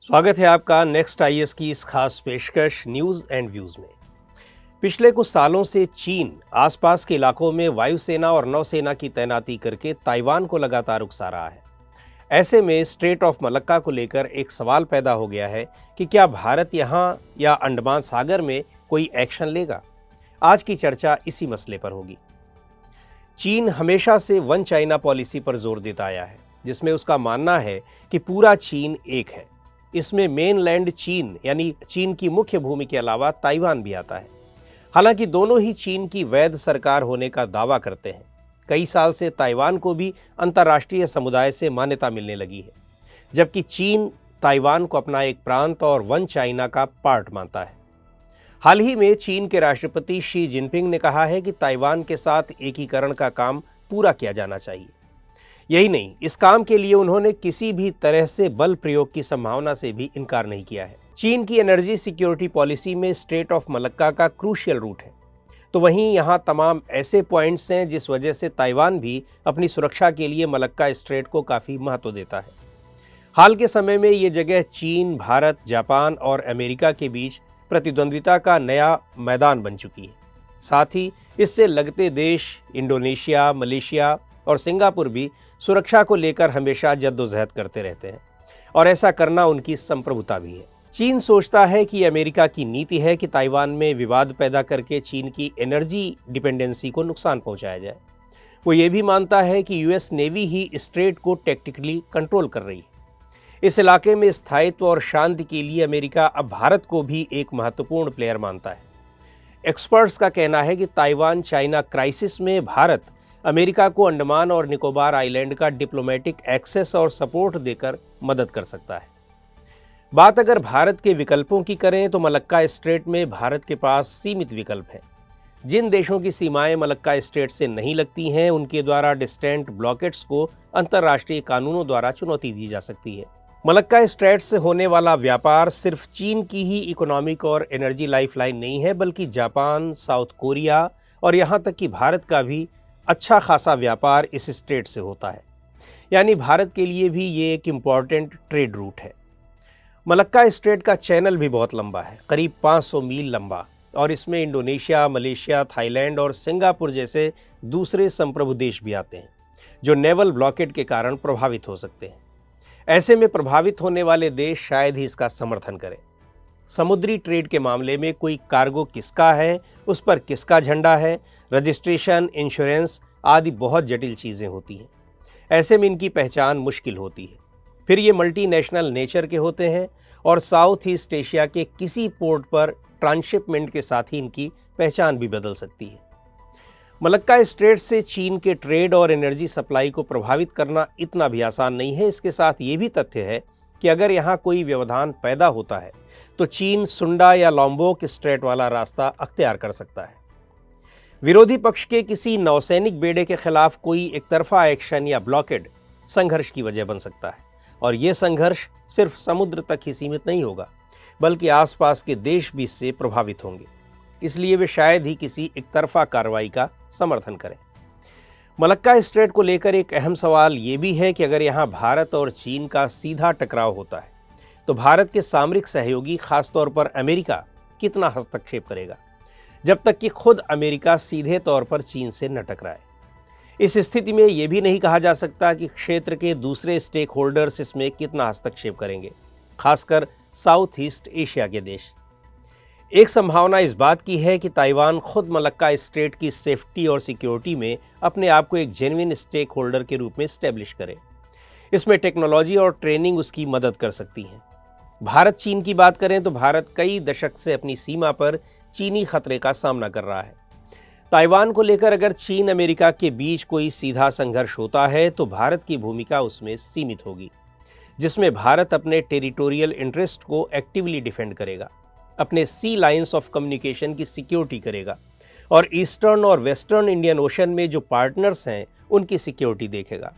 स्वागत है आपका नेक्स्ट आईएएस की इस खास पेशकश न्यूज़ एंड व्यूज़ में। पिछले कुछ सालों से चीन आसपास के इलाकों में वायुसेना और नौसेना की तैनाती करके ताइवान को लगातार उकसा रहा है। ऐसे में स्ट्रेट ऑफ मलक्का को लेकर एक सवाल पैदा हो गया है कि क्या भारत यहाँ या अंडमान सागर में कोई एक्शन लेगा। आज की चर्चा इसी मसले पर होगी। चीन हमेशा से वन चाइना पॉलिसी पर जोर देता आया है, जिसमें उसका मानना है कि पूरा चीन एक है। इसमें मेनलैंड चीन यानी चीन की मुख्य भूमि के अलावा ताइवान भी आता है। हालांकि दोनों ही चीन की वैध सरकार होने का दावा करते हैं। कई साल से ताइवान को भी अंतर्राष्ट्रीय समुदाय से मान्यता मिलने लगी है, जबकि चीन ताइवान को अपना एक प्रांत और वन चाइना का पार्ट मानता है। हाल ही में चीन के राष्ट्रपति शी जिनपिंग ने कहा है कि ताइवान के साथ एकीकरण का काम पूरा किया जाना चाहिए। यही नहीं, इस काम के लिए उन्होंने किसी भी तरह से बल प्रयोग की संभावना से भी इनकार नहीं किया है। चीन की एनर्जी सिक्योरिटी पॉलिसी में स्ट्रेट ऑफ मलक्का का क्रूशियल रूट है, तो वहीं यहाँ तमाम ऐसे पॉइंट्स हैं जिस वजह से ताइवान भी अपनी सुरक्षा के लिए मलक्का स्ट्रेट को काफ़ी महत्व देता है। हाल के समय में ये जगह चीन, भारत, जापान और अमेरिका के बीच प्रतिद्वंद्विता का नया मैदान बन चुकी है। साथ ही इससे लगते देश इंडोनेशिया, मलेशिया और सिंगापुर भी सुरक्षा को लेकर हमेशा जद्दोजहद करते रहते हैं, और ऐसा करना उनकी संप्रभुता भी है। चीन सोचता है कि अमेरिका की नीति है कि ताइवान में विवाद पैदा करके चीन की एनर्जी डिपेंडेंसी को नुकसान पहुंचाया जाए। वो ये भी मानता है कि यूएस नेवी ही स्ट्रेट को टैक्टिकली कंट्रोल कर रही है। इस इलाके में स्थायित्व और शांति के लिए अमेरिका अब भारत को भी एक महत्वपूर्ण प्लेयर मानता है। एक्सपर्ट्स का कहना है कि ताइवान चाइना क्राइसिस में भारत अमेरिका को अंडमान और निकोबार आइलैंड का डिप्लोमेटिक एक्सेस और सपोर्ट देकर मदद कर सकता है। बात अगर भारत के विकल्पों की करें तो मलक्का स्ट्रेट में भारत के पास सीमित विकल्प हैं। जिन देशों की सीमाएं मलक्का स्ट्रेट से नहीं लगती हैं, उनके द्वारा डिस्टेंट ब्लॉकेट्स को अंतर्राष्ट्रीय कानूनों द्वारा चुनौती दी जा सकती है। मलक्का स्ट्रेट से होने वाला व्यापार सिर्फ चीन की ही इकोनॉमिक और एनर्जी लाइफलाइन नहीं है, बल्कि जापान, साउथ कोरिया और यहाँ तक कि भारत का भी अच्छा खासा व्यापार इस स्ट्रेट से होता है। यानी भारत के लिए भी ये एक इम्पॉर्टेंट ट्रेड रूट है। मलक्का स्ट्रेट का चैनल भी बहुत लंबा है, करीब 500 मील लंबा, और इसमें इंडोनेशिया, मलेशिया, थाईलैंड और सिंगापुर जैसे दूसरे संप्रभु देश भी आते हैं, जो नेवल ब्लॉकेड के कारण प्रभावित हो सकते हैं। ऐसे में प्रभावित होने वाले देश शायद ही इसका समर्थन करें। समुद्री ट्रेड के मामले में कोई कार्गो किसका है, उस पर किसका झंडा है, रजिस्ट्रेशन, इंश्योरेंस आदि बहुत जटिल चीज़ें होती हैं। ऐसे में इनकी पहचान मुश्किल होती है। फिर ये मल्टीनेशनल नेचर के होते हैं और साउथ ईस्ट एशिया के किसी पोर्ट पर ट्रांसशिपमेंट के साथ ही इनकी पहचान भी बदल सकती है। मलक्का स्ट्रेट से चीन के ट्रेड और एनर्जी सप्लाई को प्रभावित करना इतना भी आसान नहीं है। इसके साथ ये भी तथ्य है कि अगर यहाँ कोई व्यवधान पैदा होता है तो चीन सुंडा या लॉम्बोक स्ट्रेट वाला रास्ता अख्तियार कर सकता है। विरोधी पक्ष के किसी नौसैनिक बेड़े के खिलाफ कोई एक तरफा एक्शन या ब्लॉकेड संघर्ष की वजह बन सकता है, और ये संघर्ष सिर्फ समुद्र तक ही सीमित नहीं होगा, बल्कि आसपास के देश भी इससे प्रभावित होंगे। इसलिए वे शायद ही किसी एक तरफा कार्रवाई का समर्थन करें। मलक्का स्ट्रेट को लेकर एक अहम सवाल ये भी है कि अगर यहाँ भारत और चीन का सीधा टकराव होता है तो भारत के सामरिक सहयोगी, खासतौर पर अमेरिका, कितना हस्तक्षेप करेगा, जब तक कि खुद अमेरिका सीधे तौर पर चीन से न टकराए। इस स्थिति में यह भी नहीं कहा जा सकता कि क्षेत्र के दूसरे स्टेक होल्डर्स इसमें कितना हस्तक्षेप करेंगे, खासकर साउथ ईस्ट एशिया के देश। एक संभावना इस बात की है कि ताइवान खुद मलक्का स्ट्रेट की सेफ्टी और सिक्योरिटी में अपने आप को एक जेन्युइन स्टेक होल्डर के रूप में स्टैब्लिश करे। इसमें टेक्नोलॉजी और ट्रेनिंग उसकी मदद कर सकती है। भारत चीन की बात करें तो भारत कई दशक से अपनी सीमा पर चीनी खतरे का सामना कर रहा है। ताइवान को लेकर अगर चीन अमेरिका के बीच कोई सीधा संघर्ष होता है तो भारत की भूमिका उसमें सीमित होगी, जिसमें भारत अपने टेरिटोरियल इंटरेस्ट को एक्टिवली डिफेंड करेगा, अपने सी लाइंस ऑफ कम्युनिकेशन की सिक्योरिटी करेगा और ईस्टर्न और वेस्टर्न इंडियन ओशन में जो पार्टनर्स हैं उनकी सिक्योरिटी देखेगा।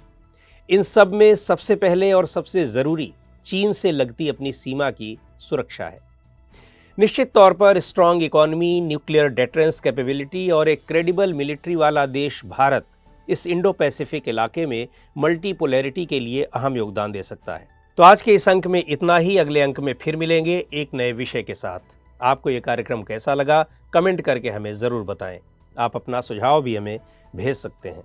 इन सब में सबसे पहले और सबसे ज़रूरी चीन से लगती अपनी सीमा की सुरक्षा है। निश्चित तौर पर strong economy, nuclear deterrence capability और एक क्रेडिबल मिलिट्री वाला देश भारत इस इंडो पैसिफिक इलाके में मल्टीपोलैरिटी के लिए अहम योगदान दे सकता है। तो आज के इस अंक में इतना ही। अगले अंक में फिर मिलेंगे एक नए विषय के साथ। आपको ये कार्यक्रम कैसा लगा, कमेंट करके हमें ज़रूर बताएं। आप अपना सुझाव भी हमें भेज सकते हैं।